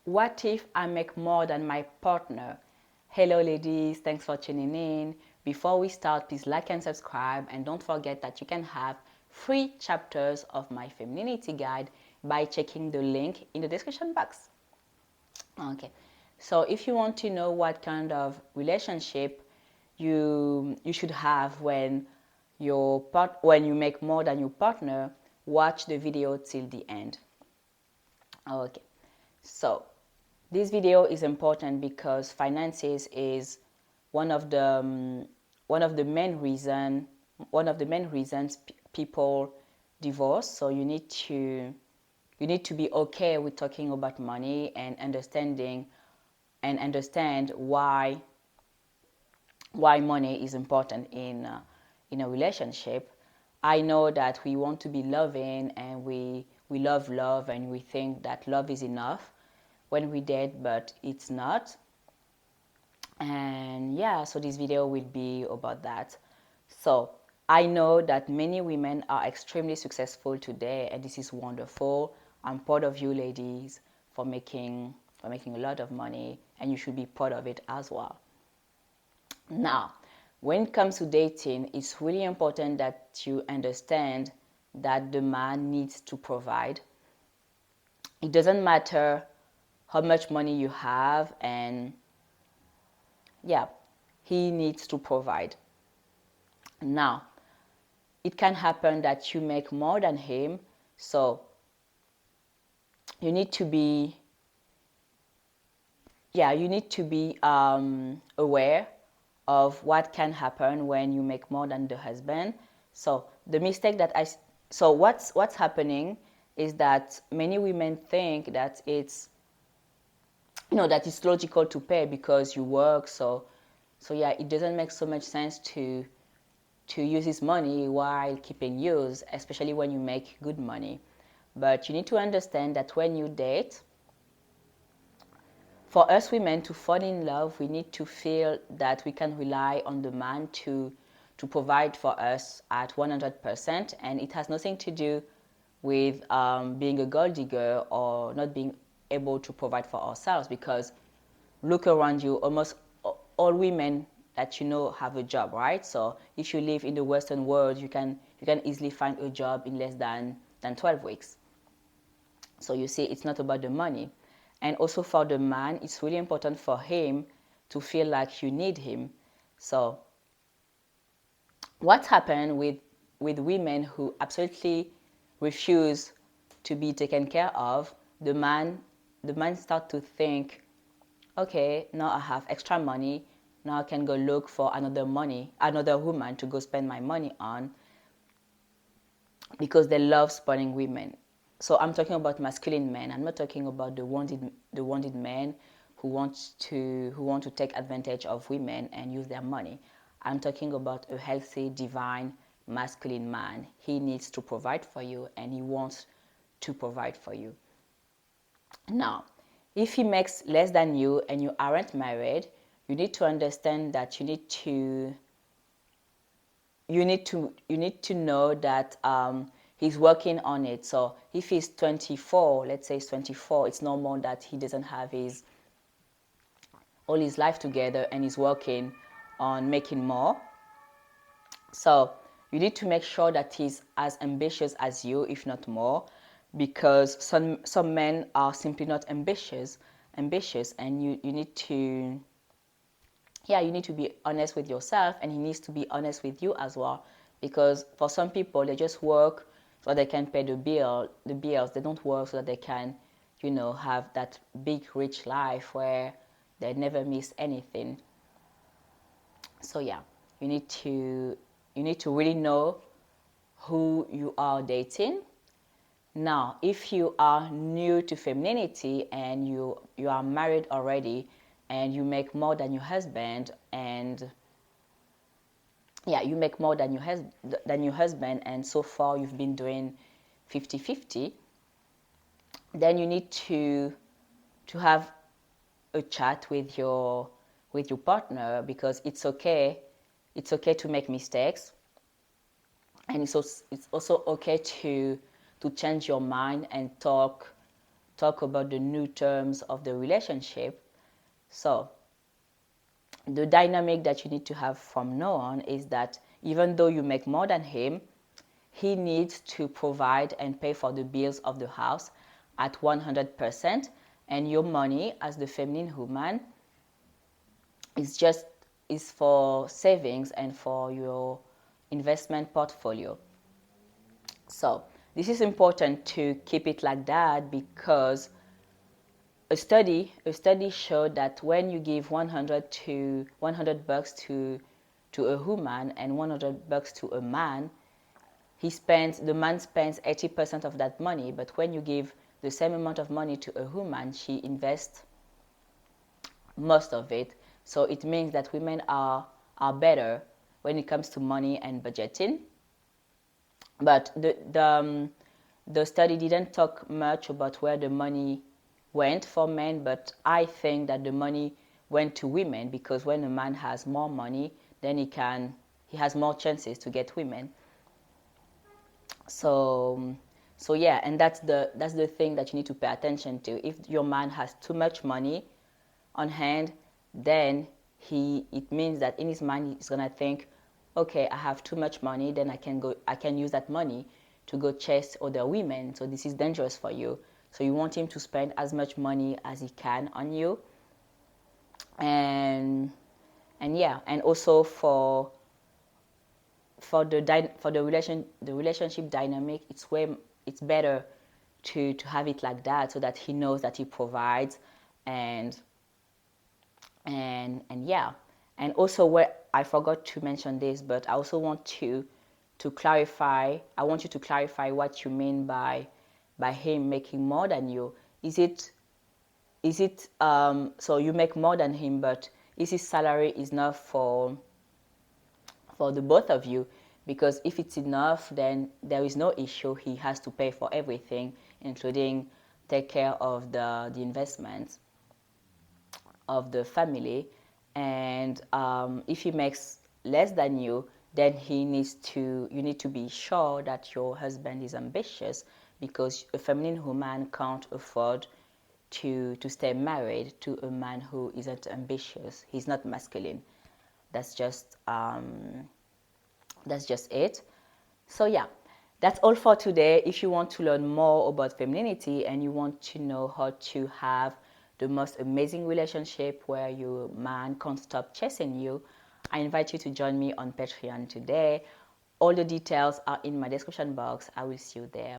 what if I make more than my partner? Hello ladies, thanks for tuning in. Before we start, please like and subscribe, and don't forget that you can have free chapters of my femininity guide by checking the link in the description box. Okay, so if you want to know what kind of relationship you should have when when you make more than your partner, watch the video till the end. Okay, so this video is important because finances is one of the one of the main reasons people divorce. So you need to be okay with talking about money and understand why money is important in a relationship. I know that we want to be loving, and we love love, and we think that love is enough when we date, but it's not. And yeah, so this video will be about that. So I know that many women are extremely successful today, and this is wonderful. I'm proud of you ladies for making a lot of money, and you should be proud of it as well. Now, when it comes to dating, it's really important that you understand that the man needs to provide. It doesn't matter how much money you have, and yeah, he needs to provide. Now, it can happen that you make more than him, so you need to be aware of what can happen when you make more than the husband. So the mistake that what's happening is that many women think that it's logical to pay because you work. So yeah, it doesn't make so much sense to use his money while keeping yours, especially when you make good money. But you need to understand that when you date, for us women to fall in love, we need to feel that we can rely on the man to provide for us at 100%, and it has nothing to do with being a gold digger or not being able to provide for ourselves. Because look around you, almost all women that you know have a job, right? So if you live in the Western world, you can easily find a job in less than 12 weeks. So you see, it's not about the money. And also for the man, it's really important for him to feel like you need him. So what's happened with women who absolutely refuse to be taken care of, the man start to think, okay, now I have extra money, now I can go look for another woman to go spend my money on, because they love spoiling women. So I'm talking about masculine men. I'm not talking about the wounded men who want to take advantage of women and use their money. I'm talking about a healthy, divine, masculine man. He needs to provide for you, and he wants to provide for you. Now, if he makes less than you and you aren't married, you need to understand that you need to know that he's working on it. So if he's 24, let's say he's 24, it's normal that he doesn't have all his life together, and he's working on making more. So you need to make sure that he's as ambitious as you, if not more, because some men are simply not ambitious, and you need to be honest with yourself, and he needs to be honest with you as well. Because for some people, they just work so they can pay the bills. They don't work so that they can, have that big rich life where they never miss anything. So yeah, you need to really know who you are dating. Now, if you are new to femininity and you are married already, and you make more than your husband, and you make more than your husband, and so far you've been doing 50-50, then you need to have a chat with your partner, because it's okay to make mistakes, and it's also okay to change your mind and talk talk about the new terms of the relationship. So the dynamic that you need to have from now on is that even though you make more than him, he needs to provide and pay for the bills of the house at 100%, and your money as the feminine woman is for savings and for your investment portfolio. So this is important to keep it like that, because a study showed that when you give 100 bucks to a woman and 100 bucks to a man, the man spends 80% of that money. But when you give the same amount of money to a woman, she invests most of it. So it means that women are better when it comes to money and budgeting. But the study didn't talk much about where the money went for men, but I think that the money went to women, because when a man has more money, then he has more chances to get women. So yeah, and that's the thing that you need to pay attention to. If your man has too much money on hand, then it means that in his mind he's gonna think, okay, I have too much money, then I can use that money to go chase other women. So this is dangerous for you. So you want him to spend as much money as he can on you. And yeah, and also for the relationship dynamic, it's better to have it like that, so that he knows that he provides. And yeah, and also, where I forgot to mention this, but I also want to clarify. I want you to clarify what you mean by him making more than you. Is it so you make more than him, but is his salary enough for the both of you? Because if it's enough, then there is no issue. He has to pay for everything, including take care of the investments of the family. And if he makes less than you, then you need to be sure that your husband is ambitious, because a feminine woman can't afford to stay married to a man who isn't ambitious. He's not masculine. That's just it. So yeah, that's all for today. If you want to learn more about femininity and you want to know how to have the most amazing relationship where your man can't stop chasing you, I invite you to join me on Patreon today. All the details are in my description box. I will see you there.